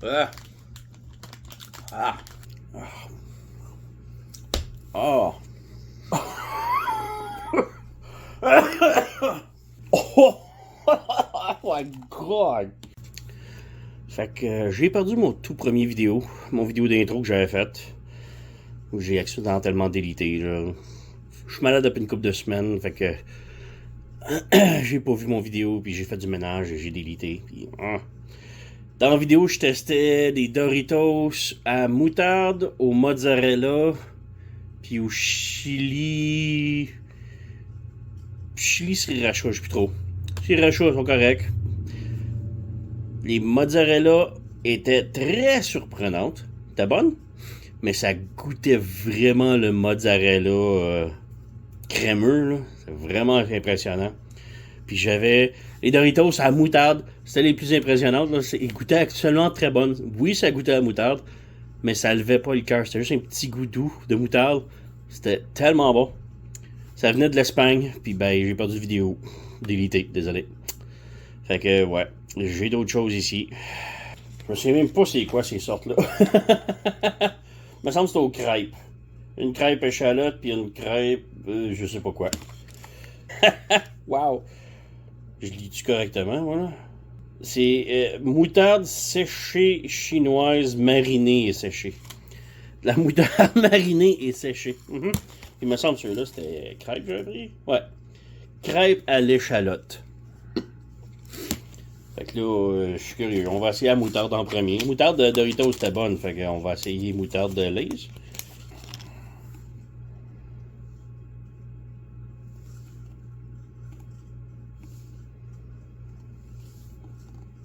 Ah. Ah. Oh. Oh. Oh my god. Fait que j'ai perdu mon tout premier vidéo, mon vidéo d'intro que j'avais faite, où j'ai accidentellement délité. Là. Je suis malade depuis une couple de semaines, fait que j'ai pas vu mon vidéo, puis j'ai fait du ménage et j'ai délité. Puis, Dans la vidéo, je testais des Doritos à moutarde, au mozzarella, puis au chili. Chili sriracha, je sais plus trop. Sriracha sont corrects. Les mozzarella étaient très surprenantes. C'était bonne, mais ça goûtait vraiment le mozzarella crémeux. Là. C'est vraiment impressionnant. Puis j'avais les Doritos à la moutarde. C'était les plus impressionnantes. Là. Ils goûtaient actuellement très bonnes. Oui, ça goûtait à la moutarde, mais ça levait pas le cœur. C'était juste un petit goût doux de moutarde. C'était tellement bon. Ça venait de l'Espagne, puis ben j'ai perdu de vidéo. Délité, désolé. Fait que ouais, j'ai d'autres choses ici. Je me souviens même pas c'est quoi ces sortes-là. Il me semble que c'était aux crêpes. Une crêpe échalote, puis une crêpe, je sais pas quoi. Wow! Je lis-tu correctement, voilà? C'est moutarde séchée chinoise marinée et séchée. La moutarde marinée et séchée. Il me semble que ceux-là, c'était crêpes, j'avais pris. Ouais. Crêpes à l'échalote. Fait que là, je suis curieux. On va essayer la moutarde en premier. Moutarde de Doritos, c'était bonne. Fait qu'on va essayer moutarde de Lay's.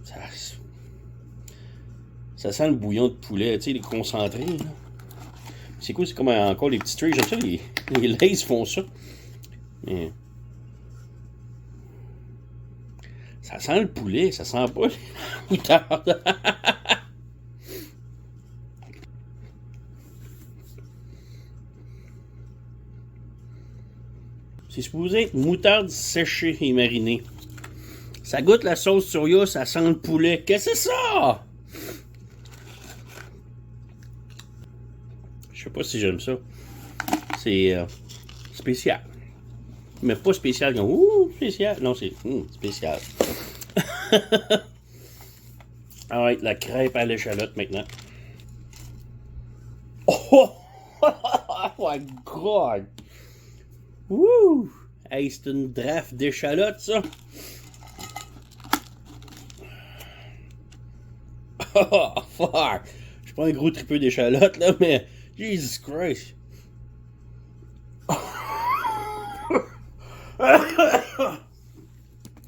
Ça, ça sent le bouillon de poulet, tu sais, les concentrés. Là. C'est cool, c'est comme encore les petits trucs. J'aime ça, les Lay's font ça. Mais ça sent le poulet, ça sent pas la moutarde. C'est supposé être moutarde séchée et marinée. Ça goûte la sauce soya, ça sent le poulet. Qu'est-ce que c'est ça? Je sais pas si j'aime ça. C'est spécial. Mais pas spécial comme ouh, spécial. Non, c'est spécial. Alright, la crêpe à l'échalote maintenant. Oh! Oh my god! Wouh! Hey, c'est une draft d'échalote, ça! Oh, fuck! Je suis pas un gros tripeux d'échalote, là, mais Jesus Christ!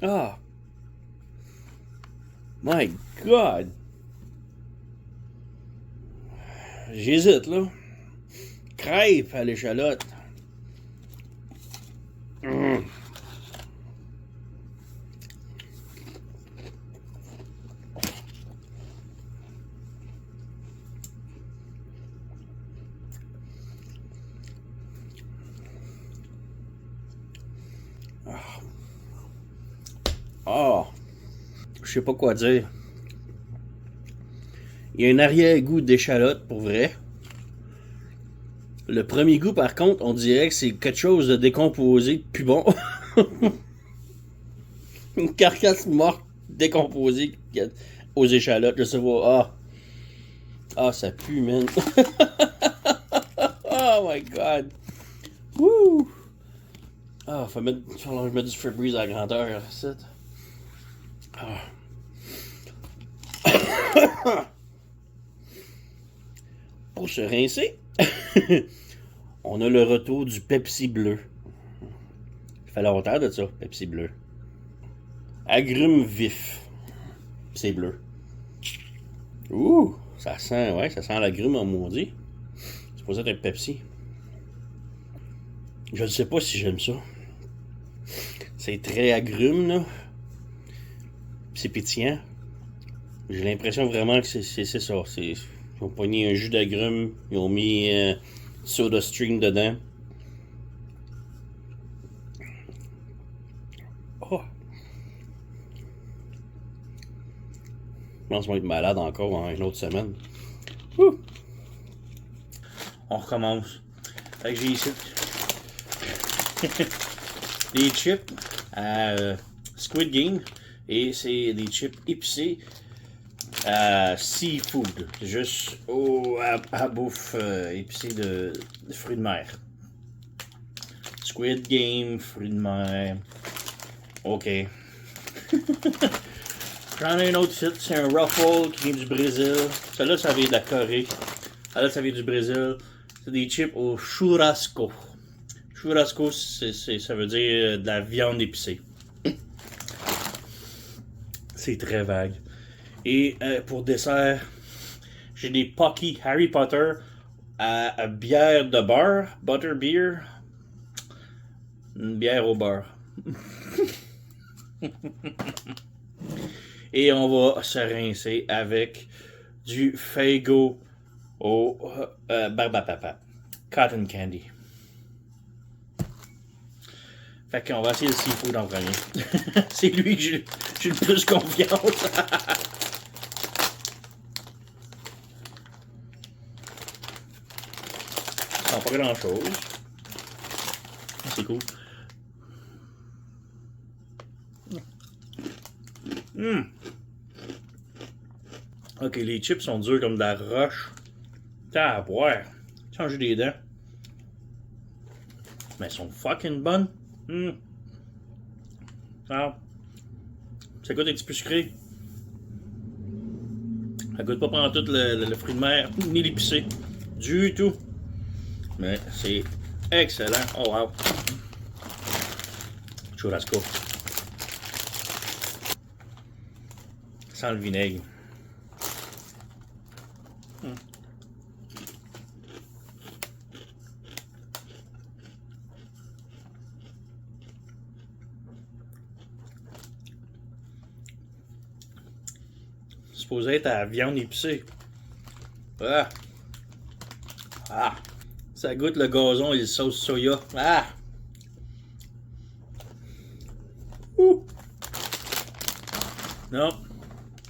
Ah! My God! J'hésite, là. Crêpe à l'échalote. Ah! Je sais pas quoi dire. Il y a un arrière-goût d'échalote, pour vrai. Le premier goût, par contre, on dirait que c'est quelque chose de décomposé, de plus bon. Une carcasse morte décomposée aux échalotes. Je sais pas. Ah, ah ça pue, man. Oh my god. Wouh. Ah, faut que je mette du Febreze à la grandeur. Ah. Pour se rincer, on a le retour du Pepsi bleu. Ça fait longtemps de ça, Pepsi bleu. Agrumes vif. C'est bleu. Ouh, ça sent l'agrume en maudit. C'est supposé être un Pepsi. Je ne sais pas si j'aime ça. C'est très agrume, là. C'est pétillant. J'ai l'impression vraiment que c'est ça. Ils ont pogné un jus d'agrumes, ils ont mis Soda Stream dedans. Oh! pense qu'on va être malade encore en une autre semaine. Ouh. On recommence. Fait que j'ai ici des chips à Squid Game et c'est des chips épicés à seafood, juste à bouffe épicée de fruits de mer. Squid Game, fruits de mer. Ok. J'en ai un autre site, c'est un Ruffle qui vient du Brésil. Celui-là, ça vient de la Corée. Celui-là, ça vient du Brésil. C'est des chips au churrasco. Churrasco, ça veut dire de la viande épicée. C'est très vague. Et pour dessert, j'ai des Pocky Harry Potter à bière de beurre, butter beer. Une bière au beurre. Et on va se rincer avec du Faygo au Barbapapa. Cotton Candy. Fait qu'on va essayer le seafood en premier. C'est lui que j'ai le plus confiance. Non, pas grand chose. C'est cool. Ok, les chips sont durs comme de la roche. T'as à boire. Changer des dents. Mais elles sont fucking bonnes. Ah. Ça goûte un petit peu sucré. Ça goûte pas pendant tout le fruit de mer, ni l'épicé. Du tout. Mais c'est excellent. Oh wow. Churrasco. Sans le vinaigre. Supposé être à la viande épicée. Ah. Ah. Ça goûte le gazon et le sauce soya. Ah. Ouh. Non.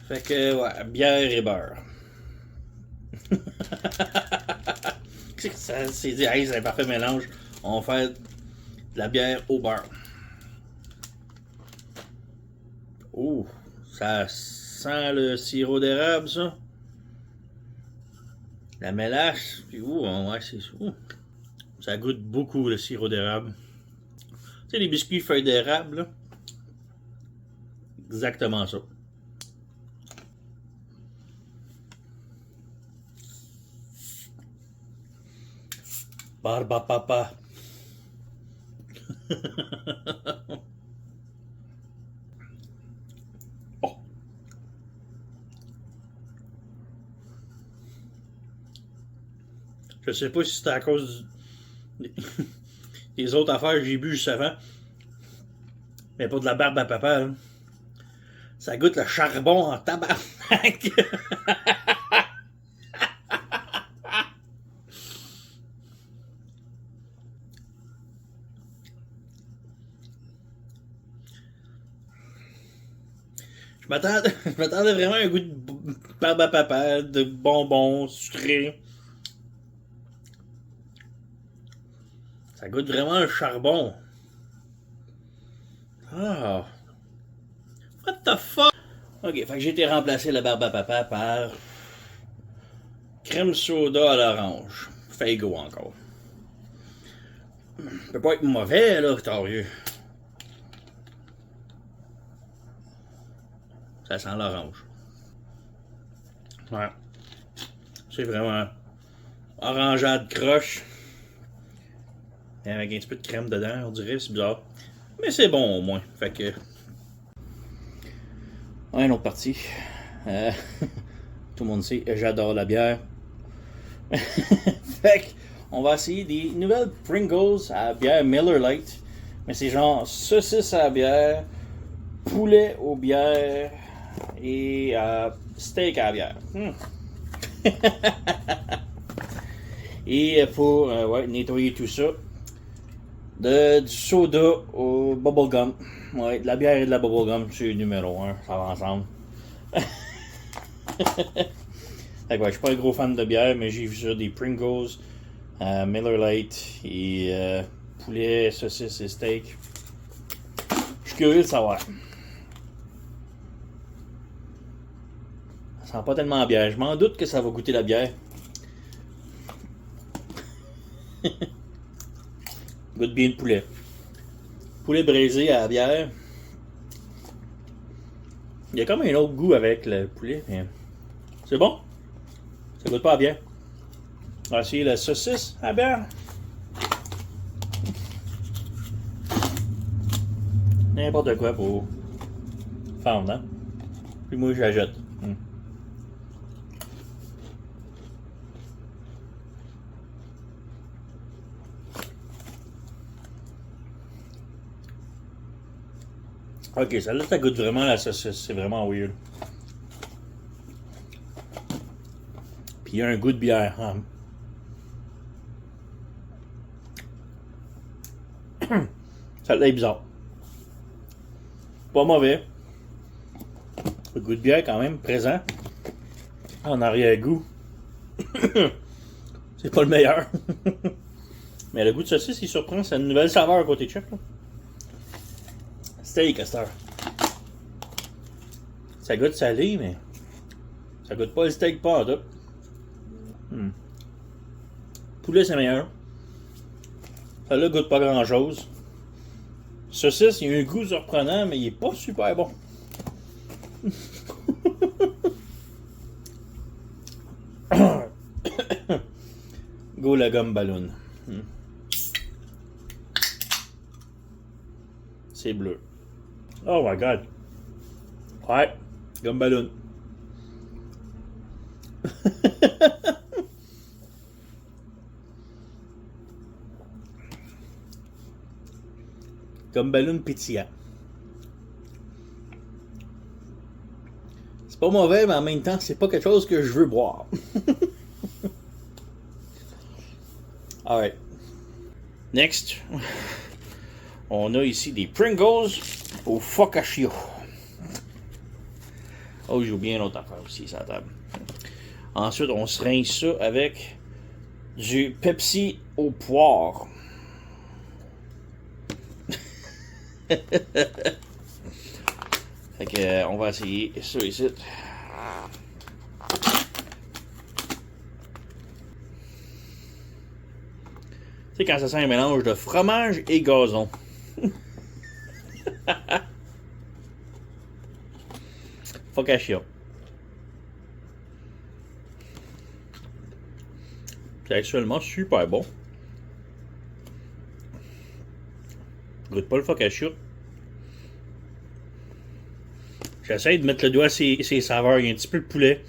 Fait que, ouais, bière et beurre. C'est dit, hey, c'est un parfait mélange. On va faire de la bière au beurre. Ouh, ça sent le sirop d'érable, ça. La mélasse. Puis, ouh, ouais, c'est ça. Ça goûte beaucoup le sirop d'érable. Tu sais, les biscuits feuilles d'érable, là. Exactement ça. Barbapapa. Oh. Je sais pas si c'était à cause des autres affaires que j'ai bu juste avant. Mais pas de la barbe à papa. Hein. Ça goûte le charbon en tabarnak. Je m'attendais vraiment à un goût de barbe à papa, de bonbons sucrés. Ça goûte vraiment le charbon. Ah. What the fuck? Ok, fait que j'ai été remplacé la barbe à papa par crème soda à l'orange. Faygo encore. Ça peut pas être mauvais, là, Victorieux. Ça sent l'orange. Ouais. C'est vraiment orangeade croche. Avec un petit peu de crème dedans, on dirait, c'est bizarre. Mais c'est bon au moins. Fait que. Ouais, une autre partie. Tout le monde sait, j'adore la bière. Fait que, on va essayer des nouvelles Pringles à bière Miller Lite. Mais c'est genre saucisse à bière, poulet aux bières et steak à bière. Et pour ouais, nettoyer tout ça, du soda au bubblegum. Ouais, de la bière et de la bubblegum, c'est le numéro 1, ça va ensemble. Fait que ouais, je suis pas un gros fan de bière, mais j'ai vu ça, des Pringles, Miller Lite et poulet, saucisse et steak. Je suis curieux de savoir. Ça sent pas tellement la bière. Je m'en doute que ça va goûter la bière. Goûte bien le poulet. Poulet braisé à la bière. Il y a comme un autre goût avec le poulet. Mais c'est bon. Ça goûte pas la bière. On va essayer la saucisse à la bière. N'importe quoi pour fendre, hein. Puis moi, j'ajoute. Ok, celle-là, ça goûte vraiment la saucisse. C'est vraiment weird. Puis il y a un goût de bière. Hein. Celle-là est bizarre. Pas mauvais. Le goût de bière quand même présent. En arrière-goût. C'est pas le meilleur. Mais le goût de saucisse, il surprend. C'est une nouvelle saveur à côté de chef. Là. Steak à cette heure. Ça goûte salé, mais ça goûte pas le steak pas en tout. Poulet, c'est meilleur. Ça-là goûte pas grand-chose. Saucisse, il y a un goût surprenant, mais il est pas super bon. Go la gomme ballon. C'est bleu. Oh my god. Ouais, gomme ballon. Gomme ballon pétillant. C'est pas mauvais, mais en même temps, c'est pas quelque chose que je veux boire. Alright. Next. On a ici des Pringles au focaccia. Oh, j'ai oublié une autre affaire aussi, sur la table. Ensuite, on se rince ça avec du Pepsi au poire. Fait que, on va essayer ça ici. Tu sais, quand ça sent un mélange de fromage et gazon. Focaccia. C'est actuellement super bon. Goûte pas le focaccia. J'essaie de mettre le doigt sur ces saveurs. Il y a un petit peu de poulet.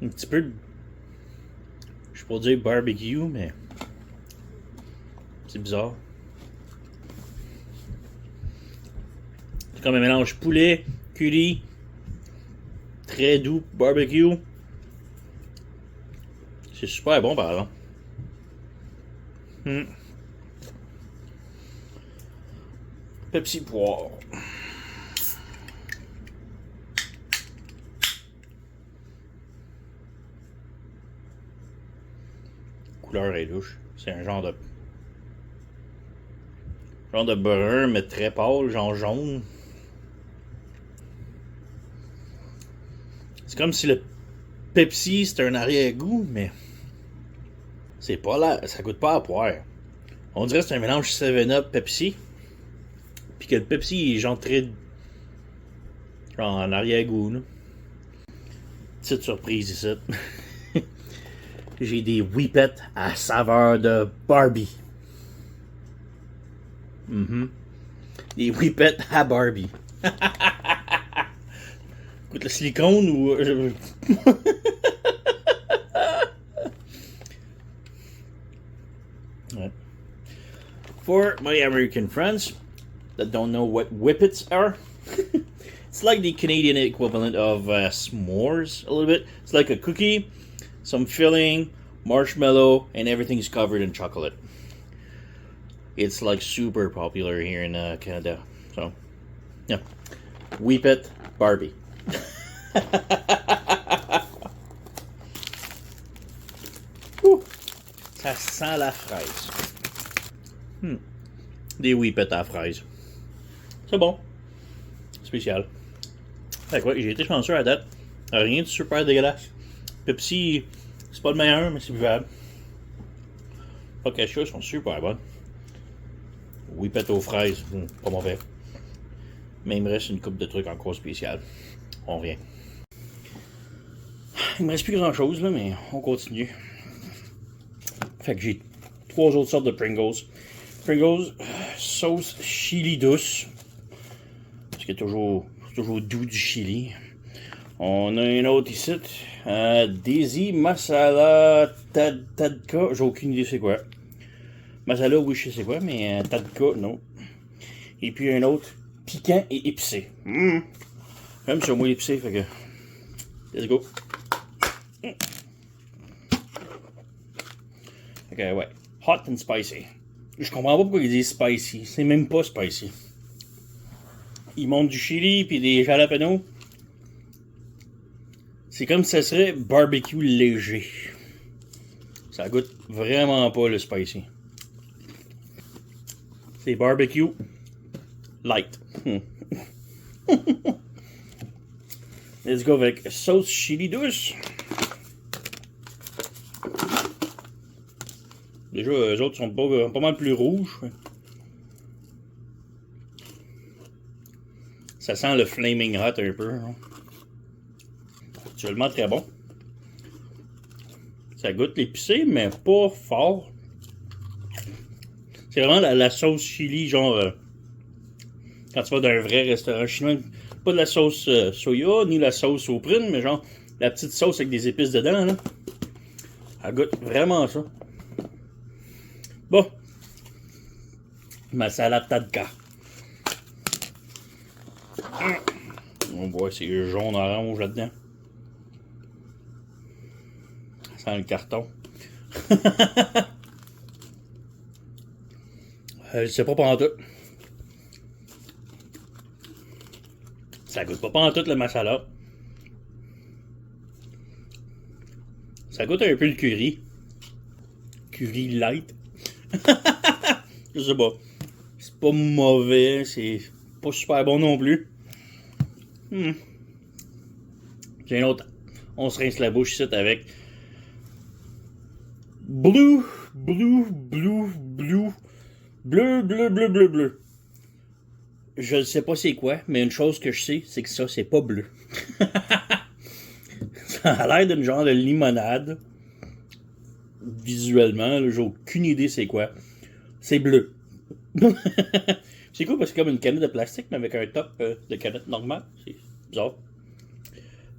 Un petit peu de... Je pourrais dire barbecue, mais... C'est bizarre. C'est comme un mélange poulet, curry, très doux, barbecue. C'est super bon par exemple. Pepsi poire. Couleur est louche. C'est un genre de brun, mais très pâle, genre jaune. C'est comme si le Pepsi c'était un arrière-goût, mais c'est pas là, ça goûte pas à poire. On dirait que c'est un mélange 7-Up Pepsi. Puis que le Pepsi est genre très... genre en arrière-goût, là. Petite surprise ici. J'ai des whippets à saveur de Barbie. Des whippets à Barbie. Écoute, le silicone ou... ouais. For my American friends that don't know what whippets are, it's like the Canadian equivalent of s'mores a little bit. It's like a cookie, some filling, marshmallow, and everything's covered in chocolate. It's like super popular here in Canada. So, yeah. Whippet Barbie. Ouh, ça sent la fraise. Des whippets à la fraise. C'est bon. Spécial. Fait que ouais, j'ai été chanceux à date. Rien de super dégueulasse. Pepsi, c'est pas le meilleur, mais c'est buvable. Focaccia sont super bonnes. Whippet aux fraises, pas mauvais. Mais il me reste une coupe de trucs encore spécial. On revient. Il me reste plus grand chose là, mais on continue. Fait que j'ai 3 autres sortes de Pringles. Pringles, sauce chili douce. Parce qu'il y a toujours doux du chili. On a une autre ici. Daisy Masala Tadka. J'ai aucune idée c'est quoi. Masala, oui, je sais quoi, mais Tadka, non. Et puis un autre, piquant et épicé. J'aime ça, moi, l'épicé, fait que. Let's go. Fait que, ouais. Hot and spicy. Je comprends pas pourquoi ils disent spicy. C'est même pas spicy. Ils montent du chili puis des jalapenos. C'est comme si ça serait barbecue léger. Ça goûte vraiment pas le spicy. C'est barbecue light. Let's go avec sauce chili douce. Déjà, eux autres sont pas mal plus rouges. Ça sent le flaming hot un peu. Hein. Actuellement très bon. Ça goûte l'épicé, mais pas fort. C'est vraiment la sauce chili, genre quand tu vas dans un vrai restaurant chinois. Pas de la sauce soya, ni la sauce aux prunes, mais genre la petite sauce avec des épices dedans. Là. Elle goûte vraiment ça. Bon. Masala Tadka. On voit c'est jaune-orange là-dedans. Ça sent le carton. Je sais pas pantoute. Ça goûte pas pantoute le masala. Ça goûte un peu le curry. Curry light. Je sais pas. C'est pas mauvais, c'est pas super bon non plus. J'ai un autre. On se rince la bouche ici avec bleu. Je ne sais pas c'est quoi, mais une chose que je sais, c'est que ça, c'est pas bleu. Ça a l'air d'une genre de limonade. Visuellement, j'ai aucune idée c'est quoi. C'est bleu. C'est cool parce que c'est comme une canette de plastique, mais avec un top de canette normale. C'est bizarre.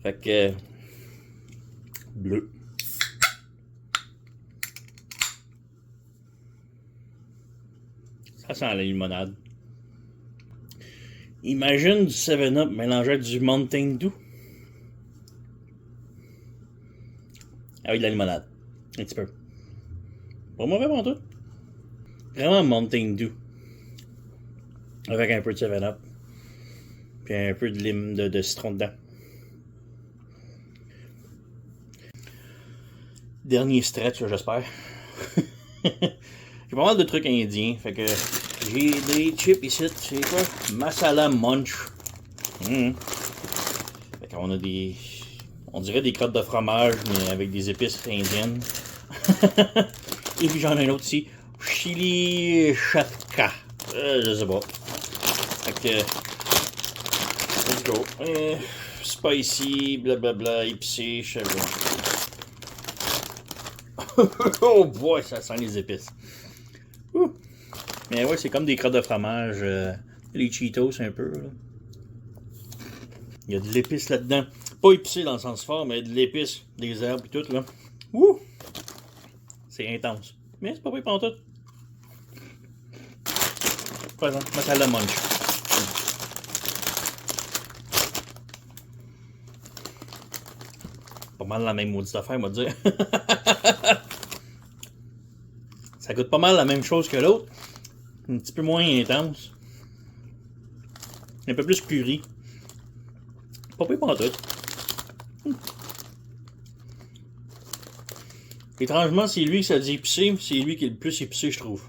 Fait que. Bleu. Ça sent la limonade. Imagine du 7-Up mélangé avec du Mountain Dew. Avec de la limonade. Un petit peu. Pas mauvais pour tout. Vraiment Mountain Dew. Avec un peu de 7-Up. Puis un peu de lime de citron dedans. Dernier stretch, j'espère. J'ai pas mal de trucs indiens. Fait que j'ai des chips ici. C'est quoi? Masala Munch. Fait qu'on a des. On dirait des crottes de fromage, mais avec des épices indiennes. Et puis j'en ai un autre ici. Chili Shatka. Je sais pas. Fait que. Let's go. Spicy, blablabla, épicé, je sais pas. Oh boy, ça sent les épices. Mais ouais, c'est comme des crottes de fromage. Les Cheetos un peu. Là. Il y a de l'épice là-dedans. Pas épicé dans le sens fort, mais de l'épice, des herbes et tout. Là. Ouh! C'est intense. Mais c'est pas pire pour tout. Par exemple, masala munch. Pas mal la même maudite affaire, moi dire. Ça goûte pas mal la même chose que l'autre. Un petit peu moins intense. Un peu plus curry. Pas pire pour tout. Étrangement, c'est lui qui ça dit épicé, c'est lui qui est le plus épicé, je trouve.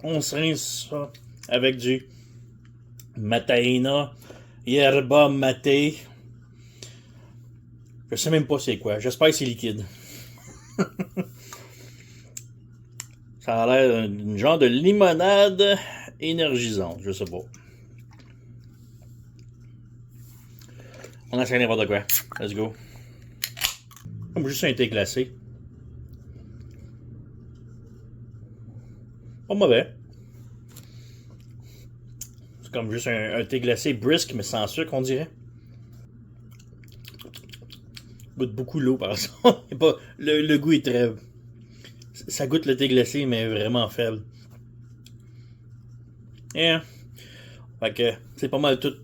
On se rince ça avec du Mataina, Yerba Mate. Je sais même pas c'est quoi. J'espère que c'est liquide. Ça a l'air d'une genre de limonade énergisante. Je sais pas. On essaie n'importe quoi. Let's go. Comme juste un thé glacé. Pas mauvais. C'est comme juste un thé glacé brisk, mais sans sucre, on dirait. Goûte beaucoup l'eau, par exemple. Pas, le goût est très... Ça goûte le thé glacé, mais vraiment faible. Yeah. Fait que c'est pas mal tout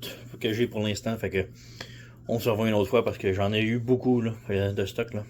que j'ai pour l'instant. Fait que on se revoit une autre fois parce que j'en ai eu beaucoup là, de stock là.